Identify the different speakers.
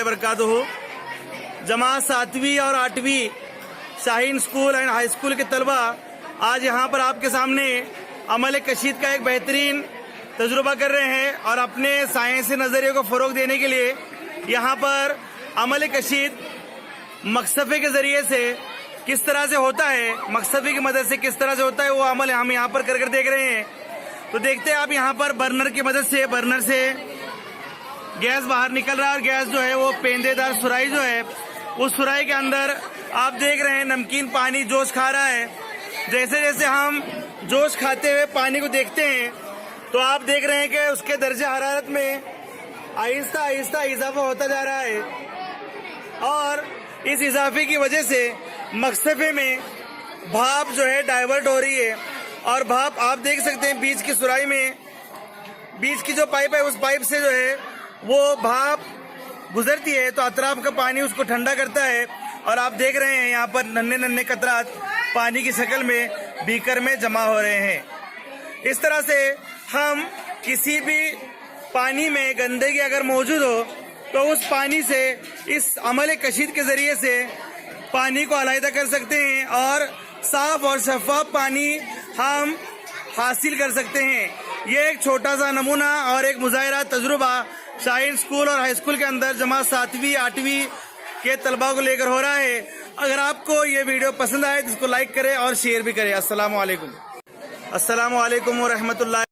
Speaker 1: बरकातहू। जमात 7वीं और 8वीं Shaheen school and high school के तलबा आज यहाँ पर आपके सामने अमल कशीद का एक बेहतरीन तजुर्बा कर रहे हैं और अपने साइंसी नजरिए को फरोग देने के लिए यहाँ पर अमल कशीद मकसफे के जरिए से किस तरह से होता है, मकसफे की मदद से किस तरह से होता है वो अमल हम यहाँ पर कर देख रहे हैं। तो देखते हैं आप यहाँ पर बर्नर की मदद से, बर्नर से गैस बाहर निकल रहा है और गैस जो है वो पेंदेदार सुराही जो है उस सुराही के अंदर आप देख रहे हैं नमकीन पानी जोश खा रहा है। जैसे जैसे हम जोश खाते हुए पानी को देखते हैं तो आप देख रहे हैं कि उसके दर्जे हरारत में आहिस्ता आहिस्ता इजाफा होता जा रहा है और इस इजाफे की वजह से मकसफे में भाप जो है डाइवर्ट हो रही है और भाप आप देख सकते हैं बीच की सुराही में, बीच की जो पाइप है उस पाइप से जो है वो भाप गुजरती है तो अतराफ का पानी उसको ठंडा करता है और आप देख रहे हैं यहाँ पर नन्हे नन्हे कतरात पानी की शक्ल में बीकर में जमा हो रहे हैं। इस तरह से हम किसी भी पानी में गंदगी अगर मौजूद हो तो उस पानी से इस अमल कशीद के जरिए से पानी को अलहदा कर सकते हैं और साफ और शफाफ पानी हम हासिल कर सकते हैं। ये एक छोटा सा नमूना और एक मुजाहिरा तजुर्बा शाहीन स्कूल और हाई स्कूल के अंदर जमात 7वीं 8वीं के तलबा को लेकर हो रहा है। अगर आपको ये वीडियो पसंद आए तो इसको लाइक करें और शेयर भी करें। अस्सलाम वालेकुम व रहमतुल्लाह।